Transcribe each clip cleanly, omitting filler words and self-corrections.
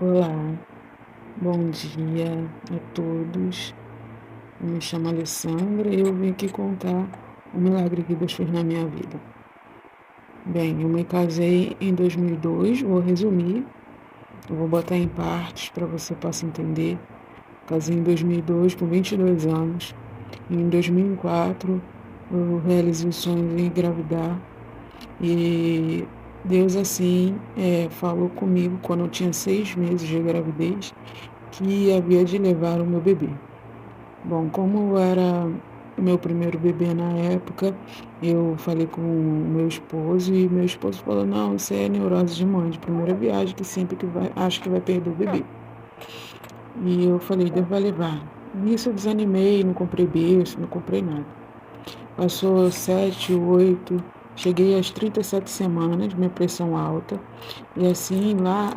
Olá, bom dia a todos. Eu me chamo Alessandra e eu vim aqui contar o milagre que Deus fez na minha vida. Bem, eu me casei em 2002, vou resumir, eu vou botar em partes para você possa entender. Casei em 2002 com 22 anos e em 2004 eu realizei o sonho de engravidar e Deus assim falou comigo quando eu tinha 6 meses de gravidez que havia de levar o meu bebê. Bom, como era o meu primeiro bebê na época, eu falei com o meu esposo e meu esposo falou, não, isso é neurose de mãe, de primeira viagem, que sempre que vai, acho que vai perder o bebê. E eu falei, Deus vai levar. Nisso eu desanimei, não comprei berço, não comprei nada. Passou 7, 8, cheguei às 37 semanas, minha pressão alta, e assim lá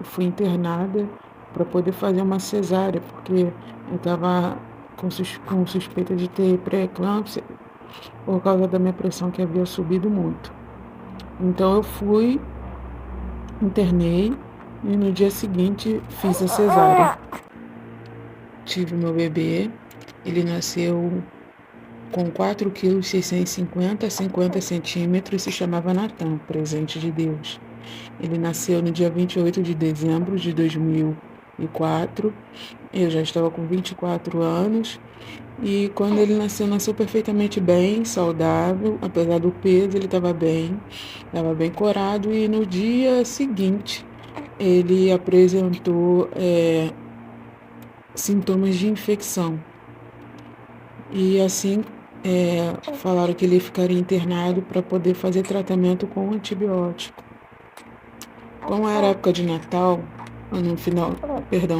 fui internada para poder fazer uma cesárea, porque eu estava com suspeita de ter pré-eclâmpsia por causa da minha pressão que havia subido muito. Então eu fui, internei e no dia seguinte fiz a cesárea. Tive meu bebê, ele nasceu com 4,650 kg, 50 centímetros, se chamava Natan, presente de Deus. Ele nasceu no dia 28 de dezembro de 2004. Eu já estava com 24 anos. E quando ele nasceu, nasceu perfeitamente bem, saudável. Apesar do peso, ele estava bem corado. E no dia seguinte, ele apresentou sintomas de infecção. E assim, falaram que ele ficaria internado para poder fazer tratamento com antibiótico. Como era época de Natal,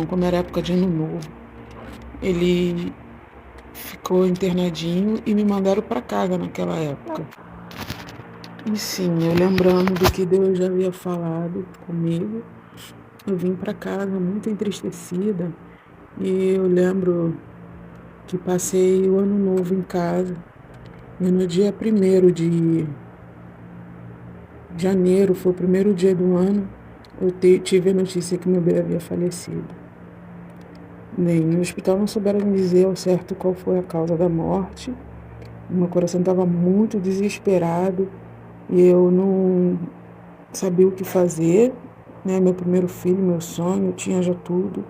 como era época de Ano Novo, ele ficou internadinho e me mandaram para casa naquela época. E sim, eu lembrando do que Deus já havia falado comigo, eu vim para casa muito entristecida e eu lembro que passei o Ano Novo em casa e no dia 1º de janeiro, foi o primeiro dia do ano, eu tive a notícia que meu bebê havia falecido. Bem, no hospital não souberam me dizer ao certo qual foi a causa da morte. Meu coração estava muito desesperado e eu não sabia o que fazer, né? Meu primeiro filho, meu sonho, eu tinha já tudo.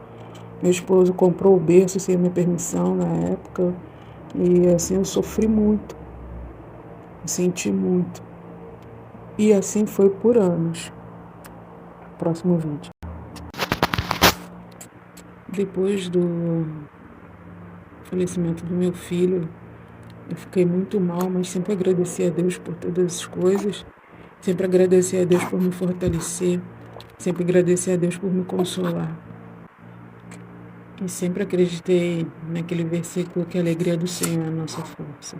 Meu esposo comprou o berço sem minha permissão na época e assim eu sofri muito, senti muito. E assim foi por anos. Próximo vídeo. Depois do falecimento do meu filho, eu fiquei muito mal, mas sempre agradeci a Deus por todas as coisas, sempre agradeci a Deus por me fortalecer, sempre agradeci a Deus por me consolar. E sempre acreditei naquele versículo que a alegria do Senhor é a nossa força.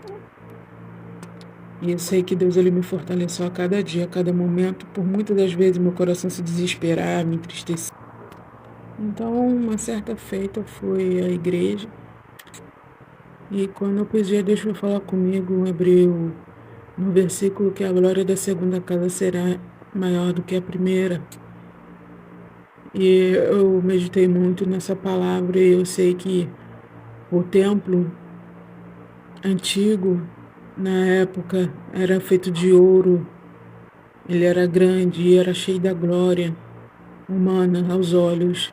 E eu sei que Deus ele me fortaleceu a cada dia, a cada momento, por muitas das vezes meu coração se desesperar, me entristecer. Então, uma certa feita, eu fui à igreja e quando eu pedi a Deus para falar comigo, abriu no versículo que a glória da segunda casa será maior do que a primeira. E eu meditei muito nessa palavra e eu sei que o templo antigo, na época, era feito de ouro, ele era grande e era cheio da glória humana aos olhos.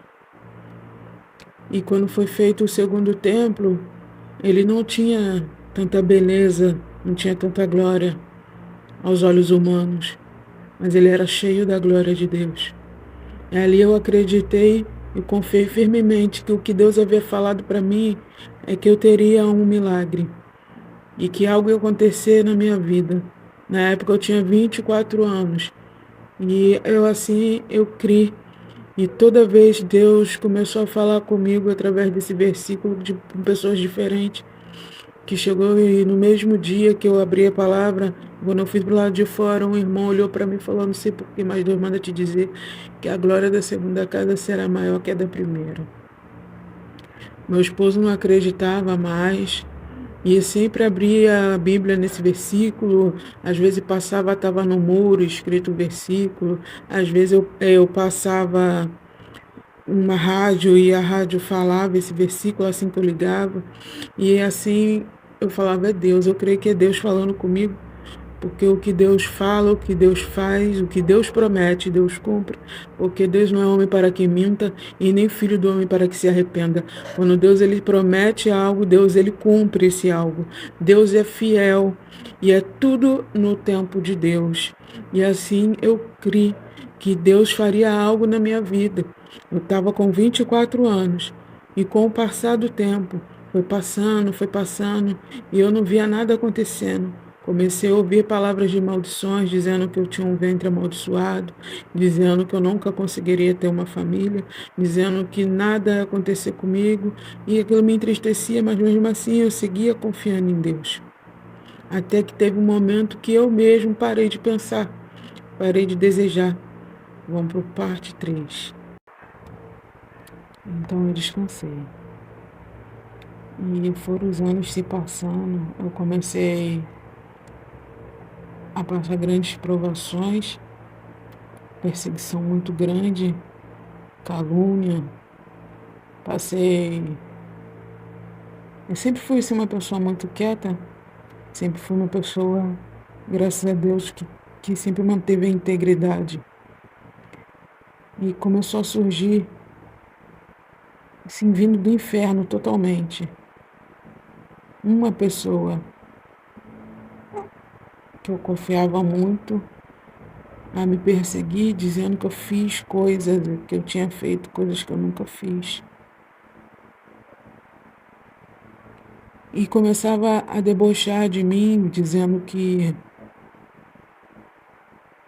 E quando foi feito o segundo templo, ele não tinha tanta beleza, não tinha tanta glória aos olhos humanos, mas ele era cheio da glória de Deus. E ali eu acreditei e confiei firmemente que o que Deus havia falado para mim é que eu teria um milagre e que algo ia acontecer na minha vida. Na época eu tinha 24 anos e eu criei. E toda vez Deus começou a falar comigo através desse versículo com pessoas diferentes, que chegou e no mesmo dia que eu abri a palavra, quando eu fui pro lado de fora, um irmão olhou para mim e falou, não sei porquê, mas Deus manda te dizer que a glória da segunda casa será maior que a da primeira. Meu esposo não acreditava mais e sempre abria a Bíblia nesse versículo, às vezes passava, estava no muro escrito o versículo, às vezes eu passava uma rádio e a rádio falava esse versículo assim que eu ligava. E assim eu falava, é Deus, eu creio que é Deus falando comigo, porque o que Deus fala, o que Deus faz, o que Deus promete, Deus cumpre, porque Deus não é homem para que minta e nem filho do homem para que se arrependa. Quando Deus ele promete algo, Deus ele cumpre esse algo. Deus é fiel e é tudo no tempo de Deus. E assim eu criei que Deus faria algo na minha vida. Eu estava com 24 anos e com o passar do tempo, foi passando e eu não via nada acontecendo. Comecei a ouvir palavras de maldições, dizendo que eu tinha um ventre amaldiçoado, dizendo que eu nunca conseguiria ter uma família, dizendo que nada ia acontecer comigo, e aquilo me entristecia, mas mesmo assim eu seguia confiando em Deus. Até que teve um momento que eu mesmo parei de pensar, parei de desejar. Vamos para o parte 3. Então eu descansei. E foram os anos se passando, eu comecei a passar grandes provações, perseguição muito grande, calúnia. Eu sempre fui assim, uma pessoa muito quieta, sempre fui uma pessoa, graças a Deus, que sempre manteve a integridade. E começou a surgir, assim, vindo do inferno totalmente. Uma pessoa que eu confiava muito a me perseguir, dizendo que eu fiz coisas, que eu tinha feito coisas que eu nunca fiz. E começava a debochar de mim, dizendo que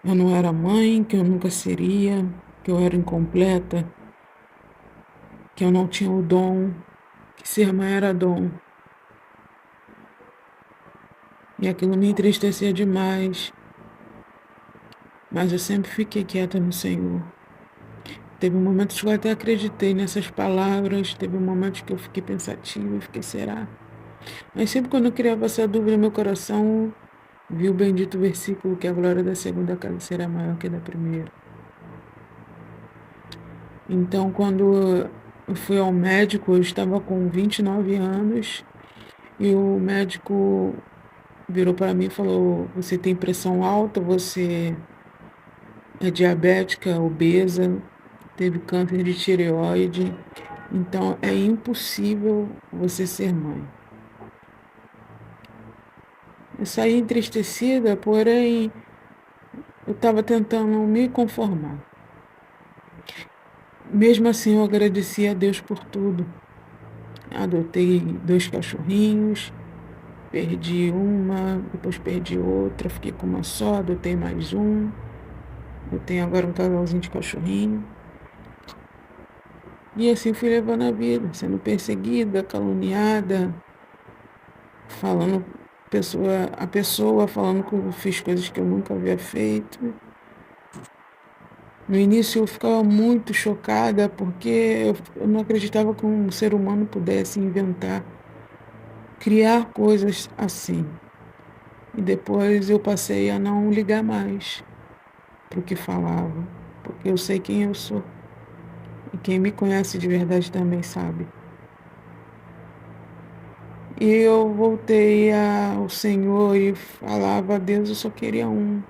eu não era mãe, que eu nunca seria, que eu era incompleta, que eu não tinha o dom, que ser mãe era dom. E aquilo me entristecia demais, mas eu sempre fiquei quieta no Senhor. Teve momentos que eu até acreditei nessas palavras, teve momentos que eu fiquei pensativa, fiquei, será? Mas sempre quando eu criava essa dúvida no meu coração, vi o bendito versículo que a glória da segunda casa será maior que a da primeira. Então, quando eu fui ao médico, eu estava com 29 anos e o médico virou para mim e falou: você tem pressão alta, você é diabética, obesa, teve câncer de tireoide, então é impossível você ser mãe. Eu saí entristecida, porém eu estava tentando me conformar. Mesmo assim, eu agradeci a Deus por tudo. Adotei 2 cachorrinhos, perdi uma, depois perdi outra, fiquei com uma só, adotei mais um. Eu tenho agora um casalzinho de cachorrinho. E assim fui levando a vida, sendo perseguida, caluniada, falando, a pessoa falando que eu fiz coisas que eu nunca havia feito. No início eu ficava muito chocada porque eu não acreditava que um ser humano pudesse inventar, criar coisas assim. E depois eu passei a não ligar mais para o que falava, porque eu sei quem eu sou. E quem me conhece de verdade também sabe. E eu voltei ao Senhor e falava a Deus, eu só queria um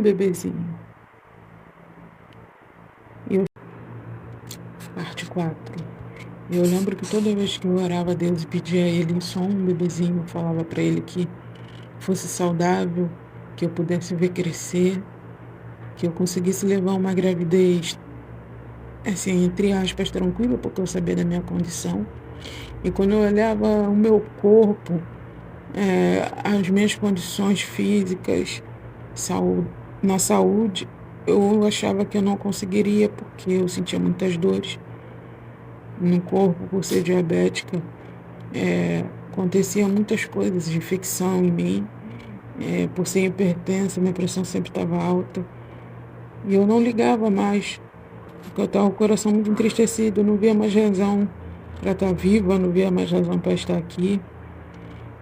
bebezinho. Parte 4. Eu lembro que toda vez que eu orava a Deus e pedia a Ele só um bebezinho, eu falava para Ele que fosse saudável, que eu pudesse ver crescer, que eu conseguisse levar uma gravidez, assim, entre aspas, tranquila, porque eu sabia da minha condição. E quando eu olhava o meu corpo, as minhas condições físicas, na saúde, eu achava que eu não conseguiria, porque eu sentia muitas dores no corpo por ser diabética. Acontecia muitas coisas, de infecção em mim, por ser hipertensa, minha pressão sempre estava alta. E eu não ligava mais, porque eu estava com o coração muito entristecido, eu não via mais razão para estar viva, eu não via mais razão para estar aqui.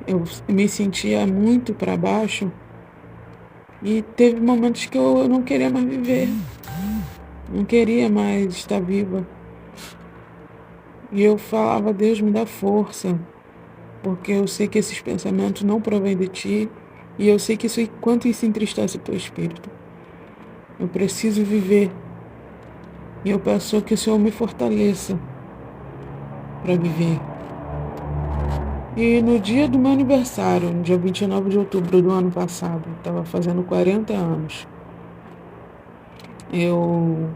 Eu me sentia muito para baixo e teve momentos que eu não queria mais viver. Não queria mais estar viva. E eu falava, Deus, me dá força, porque eu sei que esses pensamentos não provêm de ti, e eu sei que quanto isso entristece o teu espírito. Eu preciso viver, e eu peço que o Senhor me fortaleça para viver. E no dia do meu aniversário, no dia 29 de outubro do ano passado, estava fazendo 40 anos, eu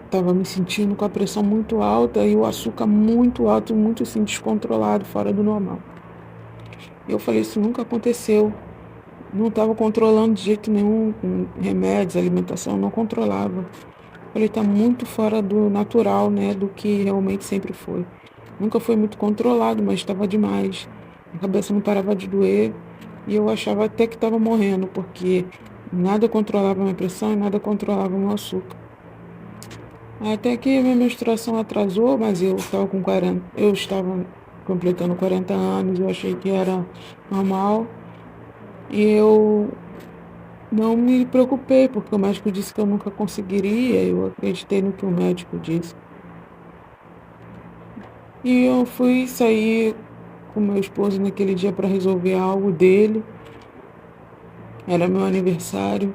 estava me sentindo com a pressão muito alta e o açúcar muito alto, muito assim, descontrolado, fora do normal. Eu falei, isso nunca aconteceu. Não estava controlando de jeito nenhum, com remédios, alimentação, não controlava. Falei, está muito fora do natural, né, do que realmente sempre foi. Nunca foi muito controlado, mas estava demais. A cabeça não parava de doer e eu achava até que estava morrendo, porque nada controlava a minha pressão e nada controlava o meu açúcar. Até que a minha menstruação atrasou, mas eu estava completando 40 anos, eu achei que era normal. E eu não me preocupei, porque o médico disse que eu nunca conseguiria, eu acreditei no que o médico disse. E eu fui sair com meu esposo naquele dia para resolver algo dele, era meu aniversário.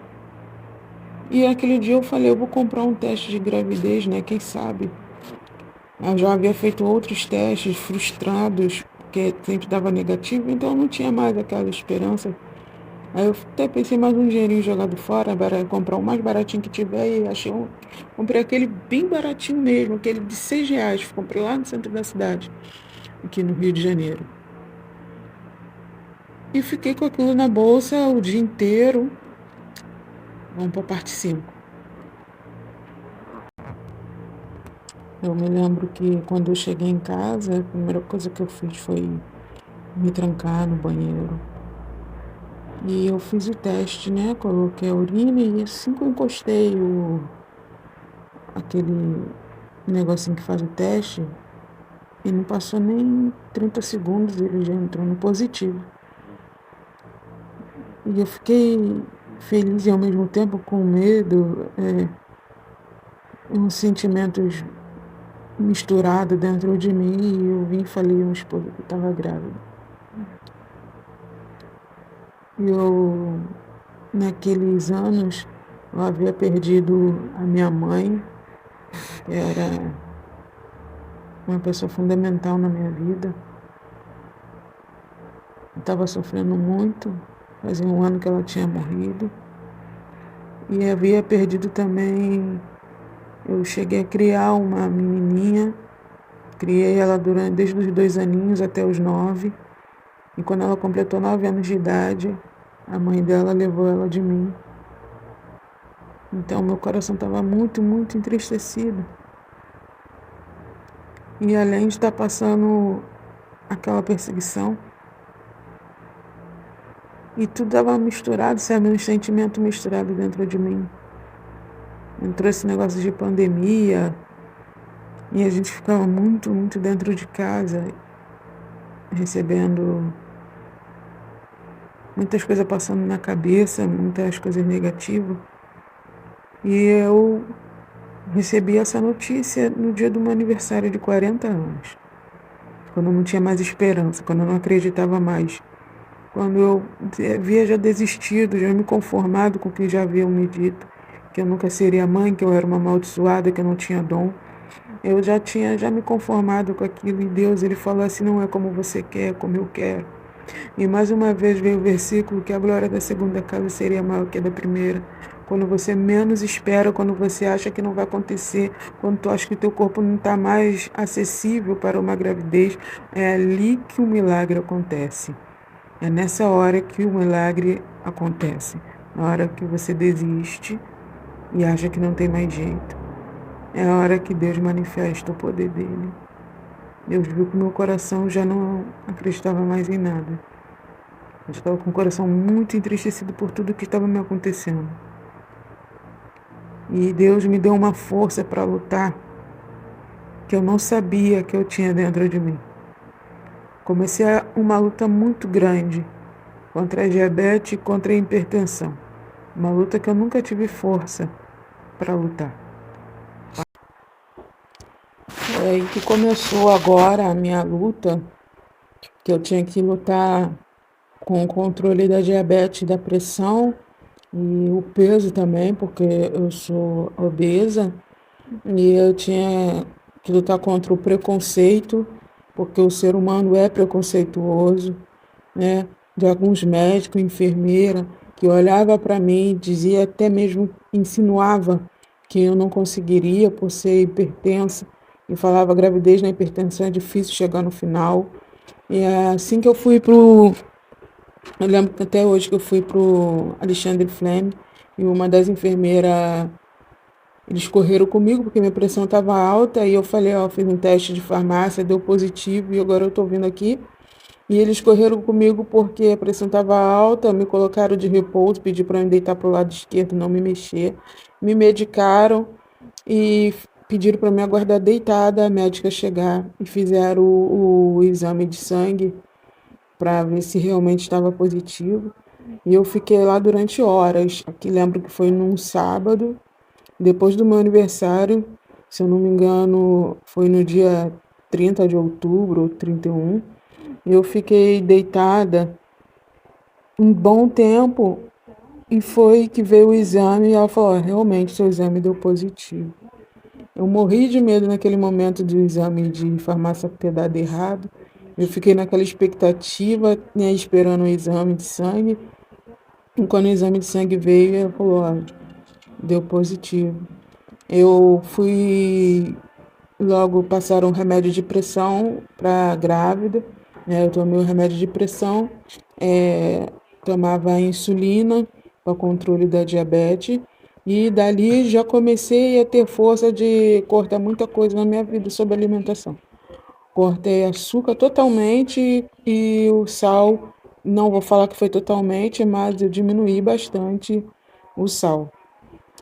E aquele dia eu falei, eu vou comprar um teste de gravidez, né? Quem sabe? Eu já havia feito outros testes frustrados, porque sempre dava negativo, então eu não tinha mais aquela esperança. Aí eu até pensei mais um dinheirinho jogado fora, para comprar o mais baratinho que tiver e achei comprei aquele bem baratinho mesmo, aquele de R$ 6. Comprei lá no centro da cidade, aqui no Rio de Janeiro. E fiquei com aquilo na bolsa o dia inteiro. Vamos para a parte 5. Eu me lembro que quando eu cheguei em casa, a primeira coisa que eu fiz foi me trancar no banheiro. E eu fiz o teste, né? Coloquei a urina e assim que eu encostei aquele negocinho que faz o teste, e não passou nem 30 segundos, ele já entrou no positivo. E eu fiquei feliz e ao mesmo tempo com medo, uns sentimentos misturados dentro de mim. E eu vim e falei ao meu esposo que estava grávida. E eu, naqueles anos, eu havia perdido a minha mãe, que era uma pessoa fundamental na minha vida. Eu estava sofrendo muito, fazia um ano que ela tinha morrido. E havia perdido também, eu cheguei a criar uma menininha, criei ela desde os 2 aninhos até os 9. E quando ela completou 9 anos de idade, a mãe dela levou ela de mim. Então meu coração estava muito, muito entristecido. E além de estar passando aquela perseguição, e tudo estava misturado, sabe? Um sentimento misturado dentro de mim. Entrou esse negócio de pandemia, e a gente ficava muito, muito dentro de casa, recebendo muitas coisas passando na cabeça, muitas coisas negativas. E eu recebi essa notícia no dia do meu aniversário de 40 anos, quando eu não tinha mais esperança, quando eu não acreditava mais. Quando eu havia já desistido, já me conformado com o que já haviam me dito, que eu nunca seria mãe, que eu era uma amaldiçoada, que eu não tinha dom. Eu já tinha me conformado com aquilo, e Deus, ele falou assim, não é como você quer, é como eu quero. E mais uma vez veio o versículo que a glória da segunda casa seria maior que a da primeira. Quando você menos espera, quando você acha que não vai acontecer, quando tu acha que teu corpo não está mais acessível para uma gravidez, é ali que o milagre acontece. É nessa hora que o milagre acontece. Na hora que você desiste e acha que não tem mais jeito. É a hora que Deus manifesta o poder dele. Deus viu que meu coração já não acreditava mais em nada. Eu estava com o coração muito entristecido por tudo que estava me acontecendo. E Deus me deu uma força para lutar que eu não sabia que eu tinha dentro de mim. Comecei uma luta muito grande contra a diabetes e contra a hipertensão. Uma luta que eu nunca tive força para lutar. É aí que começou agora a minha luta, que eu tinha que lutar com o controle da diabetes, da pressão e o peso também, porque eu sou obesa. E eu tinha que lutar contra o preconceito, porque o ser humano é preconceituoso, né? De alguns médicos, enfermeira, que olhava para mim, dizia até mesmo, insinuava que eu não conseguiria por ser hipertensa, e falava gravidez na hipertensão é difícil chegar no final. E é assim que eu fui pro, eu lembro que até hoje que eu fui pro Alexandre Flemme, e uma das enfermeiras, eles correram comigo porque minha pressão estava alta, e eu falei, ó, fiz um teste de farmácia, deu positivo, e agora eu tô vindo aqui. E eles correram comigo porque a pressão estava alta, me colocaram de repouso, pedi para eu deitar para o lado esquerdo, não me mexer. Me medicaram e pediram para me aguardar deitada, a médica chegar e fizeram o exame de sangue para ver se realmente estava positivo. E eu fiquei lá durante horas. Aqui lembro que foi num sábado, depois do meu aniversário, se eu não me engano, foi no dia 30 de outubro ou 31. Eu fiquei deitada um bom tempo e foi que veio o exame e ela falou, "Ó, realmente seu exame deu positivo." Eu morri de medo naquele momento do exame de farmácia ter dado errado. Eu fiquei naquela expectativa, né, esperando o exame de sangue. E quando o exame de sangue veio, ela falou, ó, deu positivo. Eu fui logo passaram um remédio de pressão para grávida, né? Eu tomei o remédio de pressão, tomava insulina para controle da diabetes e dali já comecei a ter força de cortar muita coisa na minha vida sobre alimentação. Cortei açúcar totalmente e o sal, não vou falar que foi totalmente, mas eu diminuí bastante o sal.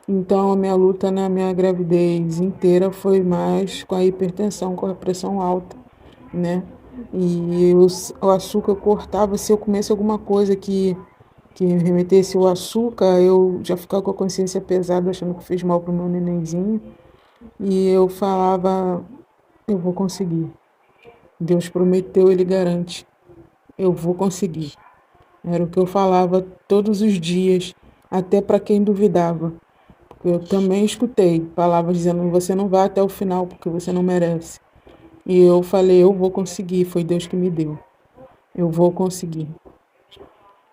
Então, a minha luta na minha gravidez inteira foi mais com a hipertensão, com a pressão alta, né? E o açúcar eu cortava, se eu comesse alguma coisa que remetesse o açúcar, eu já ficava com a consciência pesada, achando que fez mal pro meu nenenzinho. E eu falava, eu vou conseguir. Deus prometeu, ele garante. Eu vou conseguir. Era o que eu falava todos os dias, até para quem duvidava. Eu também escutei palavras dizendo: você não vai até o final porque você não merece. E eu falei: eu vou conseguir, foi Deus que me deu. Eu vou conseguir.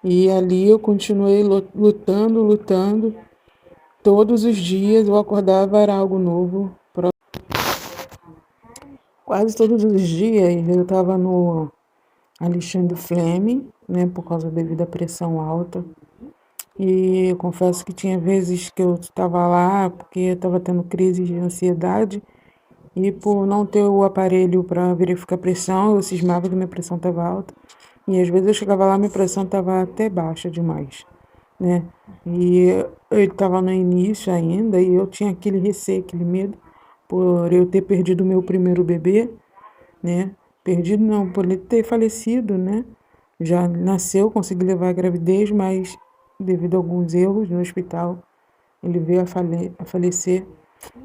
E ali eu continuei lutando, lutando. Todos os dias eu acordava, era algo novo. Quase todos os dias eu estava no Alexandre Flemme, né, por causa devido à pressão alta. E eu confesso que tinha vezes que eu estava lá porque eu estava tendo crise de ansiedade. E por não ter o aparelho para verificar a pressão, eu cismava que minha pressão estava alta. E às vezes eu chegava lá, minha pressão estava até baixa demais, né? E ele estava no início ainda e eu tinha aquele receio, aquele medo por eu ter perdido o meu primeiro bebê, né? Perdido não, por ele ter falecido, né? Já nasceu, consegui levar a gravidez, mas devido a alguns erros no hospital, ele veio a falecer.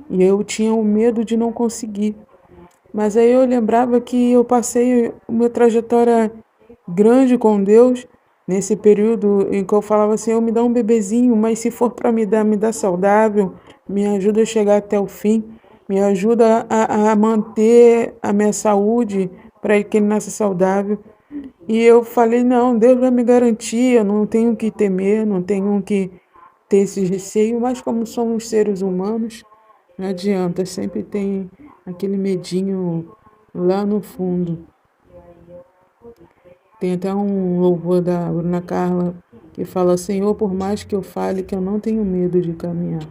E eu tinha o medo de não conseguir. Mas aí eu lembrava que eu passei uma trajetória grande com Deus nesse período em que eu falava assim, eu me dá um bebezinho, mas se for para me dá saudável, me ajuda a chegar até o fim, me ajuda a manter a minha saúde para que ele nasça saudável. E eu falei, não, Deus vai me garantir, eu não tenho que temer, não tenho que ter esse receio, mas como somos seres humanos, não adianta, sempre tem aquele medinho lá no fundo. Tem até um louvor da Bruna Carla que fala, Senhor, por mais que eu fale, que eu não tenho medo de caminhar.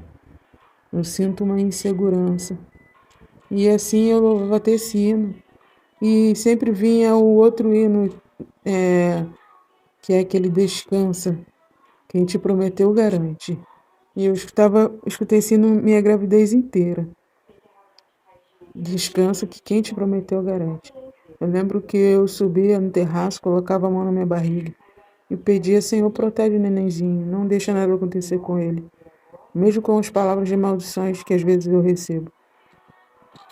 Eu sinto uma insegurança. E assim eu louvava esse hino. E sempre vinha o outro hino, que é aquele descansa. Quem te prometeu, garante. E eu escutei esse hino minha gravidez inteira. Descansa que quem te prometeu, garante. Eu lembro que eu subia no terraço, colocava a mão na minha barriga e pedia, Senhor, protege o nenenzinho, não deixa nada acontecer com ele. mesmo com as palavras de maldições que às vezes eu recebo.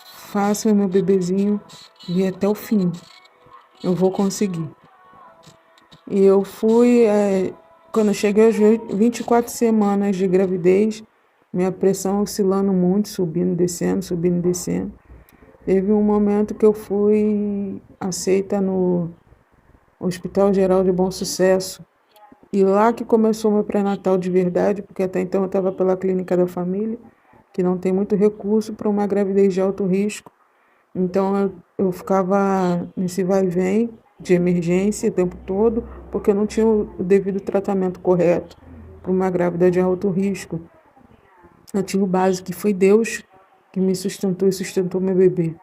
Faça o meu bebezinho ir até o fim. Eu vou conseguir. E eu fui, quando eu cheguei às 24 semanas de gravidez, minha pressão oscilando muito, subindo, descendo, subindo, descendo. Teve um momento que eu fui aceita no Hospital Geral de Bom Sucesso. E lá que começou meu pré-natal de verdade, porque até então eu estava pela Clínica da Família, que não tem muito recurso para uma gravidez de alto risco. Então eu ficava nesse vai e vem de emergência o tempo todo, porque eu não tinha o devido tratamento correto para uma grávida de alto risco. Eu tinha o básico, que foi Deus que me sustentou e sustentou meu bebê.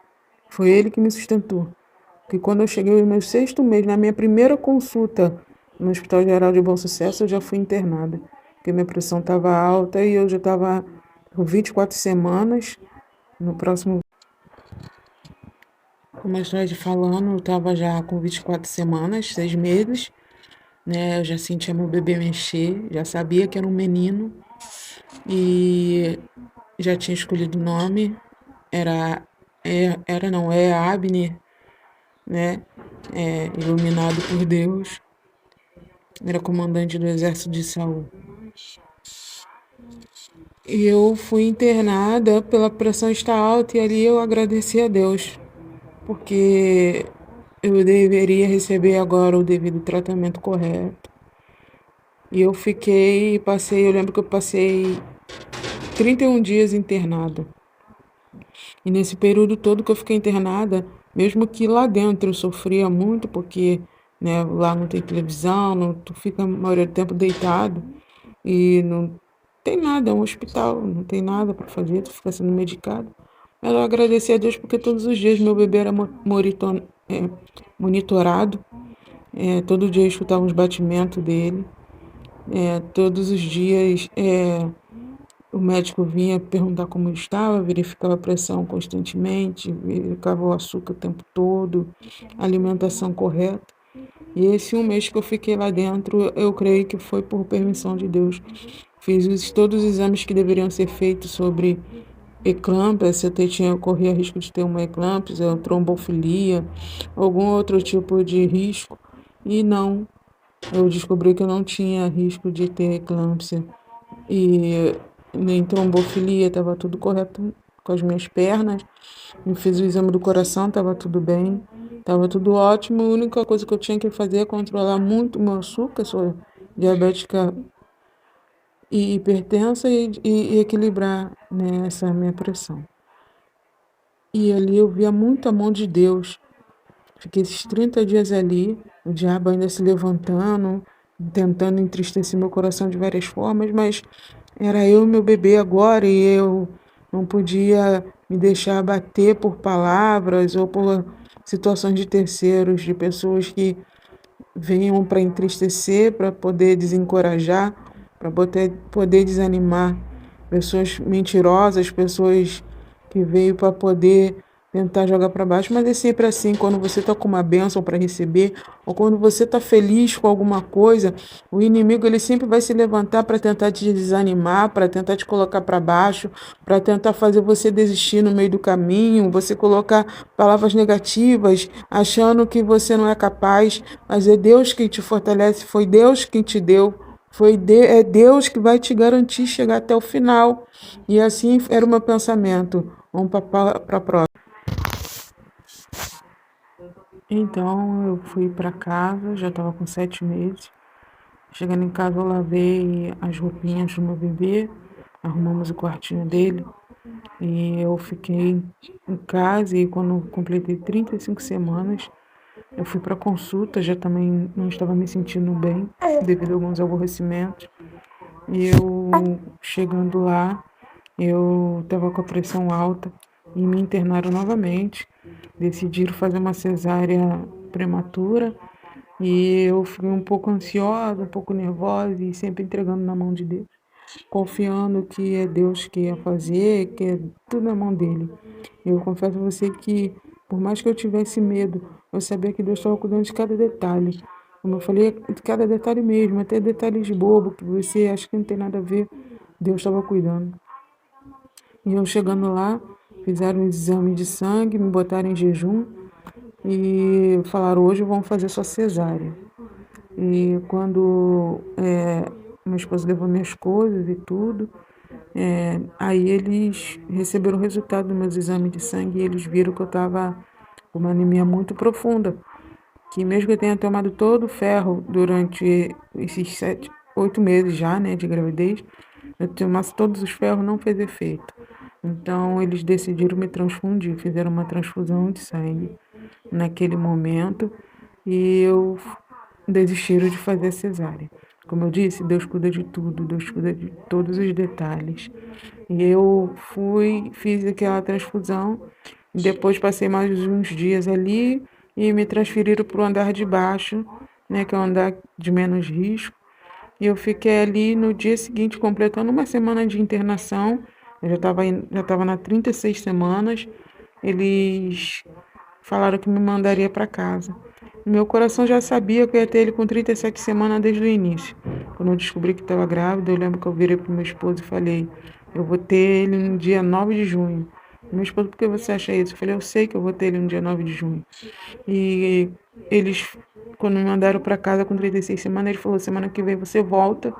Foi Ele que me sustentou. Porque quando eu cheguei no meu 6º mês, na minha primeira consulta no Hospital Geral de Bom Sucesso, eu já fui internada. Porque minha pressão estava alta e eu já estava com 24 semanas. No próximo, como eu estou falando, eu estava já com 24 semanas, 6 meses, né? Eu já sentia meu bebê mexer, já sabia que era um menino e já tinha escolhido o nome. É Abner, né? Iluminado por Deus. Era comandante do exército de Saul. E eu fui internada pela pressão estar alta e ali eu agradeci a Deus, porque eu deveria receber agora o devido tratamento correto. E eu lembro que eu passei 31 dias internada. E nesse período todo que eu fiquei internada, mesmo que lá dentro eu sofria muito, porque né, lá não tem televisão, não, tu fica a maioria do tempo deitado e não tem nada, é um hospital, não tem nada para fazer, tu fica sendo medicado. Mas eu agradeci a Deus porque todos os dias meu bebê era monitorado, todo dia eu escutava os batimentos dele, todos os dias o médico vinha perguntar como eu estava, verificava a pressão constantemente, verificava o açúcar o tempo todo, a alimentação correta. E esse um mês que eu fiquei lá dentro, eu creio que foi por permissão de Deus. Fiz todos os exames que deveriam ser feitos sobre eclâmpsia, se eu corria risco de ter uma eclâmpsia, trombofilia, algum outro tipo de risco. E não, eu descobri que eu não tinha risco de ter eclâmpsia. E nem trombofilia, estava tudo correto com as minhas pernas. Eu fiz o exame do coração, estava tudo bem, estava tudo ótimo. A única coisa que eu tinha que fazer é controlar muito o meu açúcar, sou diabética e hipertensa, e equilibrar, né, essa minha pressão. E ali eu via muito a mão de Deus. Fiquei esses 30 dias ali, o diabo ainda se levantando, tentando entristecer meu coração de várias formas, mas era eu e meu bebê agora e eu não podia me deixar abater por palavras ou por situações de terceiros, de pessoas que venham para entristecer, para poder desencorajar, para poder desanimar. Pessoas mentirosas, pessoas que veio para poder tentar jogar para baixo, mas é sempre assim, quando você está com uma bênção para receber, ou quando você está feliz com alguma coisa, o inimigo ele sempre vai se levantar para tentar te desanimar, para tentar te colocar para baixo, para tentar fazer você desistir no meio do caminho, você colocar palavras negativas, achando que você não é capaz, mas é Deus quem te fortalece, foi Deus quem te deu. É Deus que vai te garantir chegar até o final. E assim era o meu pensamento. Vamos para a próxima. Então eu fui para casa, já estava com 7 meses. Chegando em casa eu lavei as roupinhas do meu bebê, arrumamos o quartinho dele. E eu fiquei em casa e quando eu completei 35 semanas, eu fui para consulta, já também não estava me sentindo bem devido a alguns aborrecimentos. E eu chegando lá, eu estava com a pressão alta e me internaram novamente. Decidiram fazer uma cesárea prematura e eu fiquei um pouco ansiosa, um pouco nervosa e sempre entregando na mão de Deus, confiando que é Deus que ia fazer, que é tudo na mão dele. Eu confesso a você que, por mais que eu tivesse medo, eu sabia que Deus estava cuidando de cada detalhe. Como eu falei, de cada detalhe mesmo, até detalhes bobo que você acha que não tem nada a ver. Deus estava cuidando. E eu chegando lá, fizeram um exame de sangue, me botaram em jejum e falaram: hoje vão fazer só cesárea. E quando meu esposo levou minhas coisas e tudo, aí eles receberam o resultado dos meus exames de sangue e eles viram que eu estava com uma anemia muito profunda. Que mesmo que eu tenha tomado todo o ferro durante esses 8 meses já, né, de gravidez, eu tomasse todos os ferros, não fez efeito. Então eles decidiram me transfundir, fizeram uma transfusão de sangue naquele momento e eu desistiram de fazer a cesárea. Como eu disse, Deus cuida de tudo, Deus cuida de todos os detalhes. E eu fui, fiz aquela transfusão, depois passei mais uns dias ali e me transferiram para o andar de baixo, né, que é o andar de menos risco. E eu fiquei ali no dia seguinte, completando uma semana de internação. Eu já estava na 36 semanas. Eles falaram que me mandaria para casa. Meu coração já sabia que eu ia ter ele com 37 semanas desde o início. Quando eu descobri que estava grávida, eu lembro que eu virei para o meu esposo e falei: eu vou ter ele no dia 9 de junho. Meu esposo: por que você acha isso? Eu falei: eu sei que eu vou ter ele no dia 9 de junho. E eles, quando me mandaram para casa com 36 semanas, ele falou: semana que vem você volta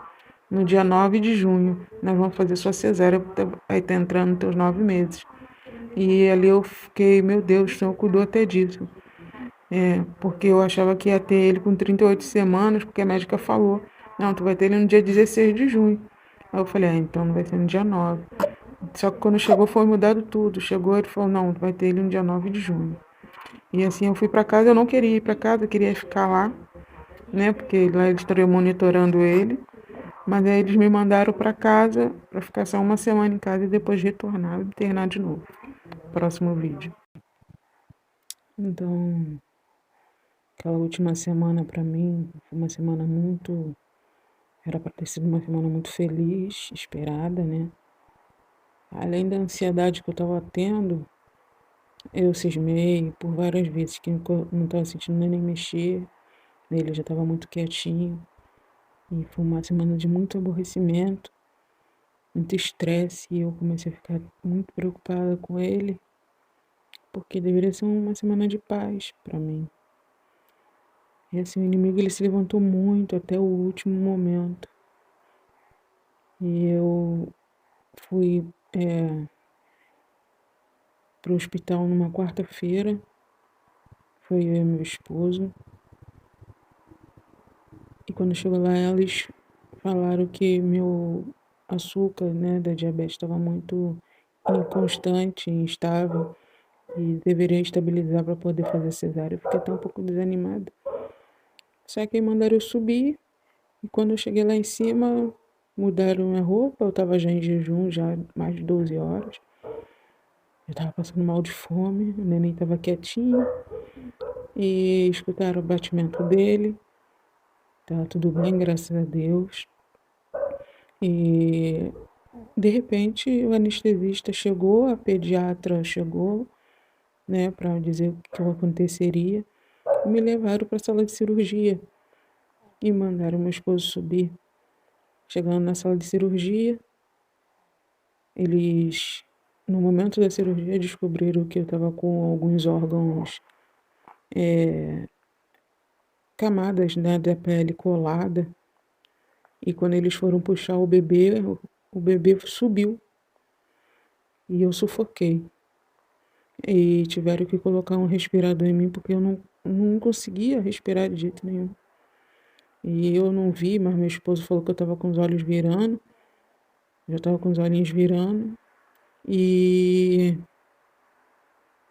no dia 9 de junho. Nós vamos fazer sua cesárea, aí tá entrando nos teus 9 meses. E ali eu fiquei: meu Deus, o Senhor cuidou até disso. Porque eu achava que ia ter ele com 38 semanas, porque a médica falou: não, tu vai ter ele no dia 16 de junho. Aí eu falei: então não vai ser no dia 9. Só que quando chegou foi mudado tudo. Chegou, ele falou: não, tu vai ter ele no dia 9 de junho. E assim eu fui para casa, eu não queria ir para casa, eu queria ficar lá, né? Porque lá eles estariam monitorando ele. Mas aí eles me mandaram para casa para ficar só uma semana em casa e depois retornar e internar de novo. Próximo vídeo. Então, aquela última semana para mim foi uma semana muito. Era para ter sido uma semana muito feliz, esperada, né? Além da ansiedade que eu estava tendo, eu cismei por várias vezes que eu não estava sentindo nem mexer. Ele já estava muito quietinho. E foi uma semana de muito aborrecimento, muito estresse. E eu comecei a ficar muito preocupada com ele, porque deveria ser uma semana de paz para mim. E assim, o inimigo ele se levantou muito até o último momento. E eu fui para o hospital numa quarta-feira. Foi eu e meu esposo. E quando chegou lá, eles falaram que meu açúcar, né, da diabetes estava muito inconstante, instável e deveria estabilizar para poder fazer cesárea. Eu fiquei até um pouco desanimada. Só que aí mandaram eu subir e quando eu cheguei lá em cima, mudaram minha roupa. Eu estava já em jejum, já mais de 12 horas. Eu estava passando mal de fome, o neném estava quietinho e escutaram o batimento dele. Tá tudo bem, graças a Deus. E de repente o anestesista chegou, a pediatra chegou, né, para dizer o que aconteceria. E me levaram para a sala de cirurgia e mandaram meu esposo subir. Chegando na sala de cirurgia, eles, no momento da cirurgia, descobriram que eu estava com alguns órgãos, camadas, né, da pele colada. E quando eles foram puxar o bebê subiu e eu sufoquei. E tiveram que colocar um respirador em mim porque eu não conseguia respirar de jeito nenhum. E eu não vi, mas meu esposo falou que eu estava com os olhos virando. Já estava com os olhinhos virando. E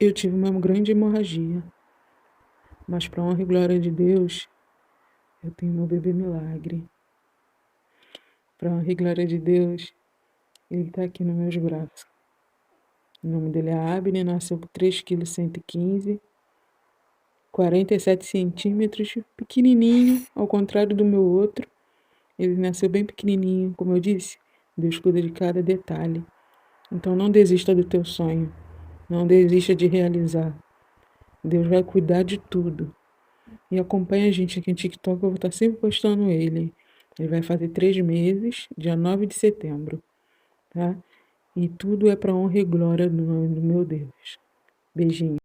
eu tive uma grande hemorragia. Mas para honra e glória de Deus, eu tenho meu bebê milagre. Para honra e glória de Deus, ele está aqui nos meus braços. O nome dele é Abner, nasceu com 3,115 kg, 47 centímetros, pequenininho, ao contrário do meu outro. Ele nasceu bem pequenininho, como eu disse, Deus cuida de cada detalhe. Então não desista do teu sonho, não desista de realizar. Deus vai cuidar de tudo. E acompanha a gente aqui no TikTok, eu vou estar sempre postando ele. Ele vai fazer 3 meses, dia 9 de setembro. tá? E tudo é para honra e glória do nome do meu Deus. Beijinho.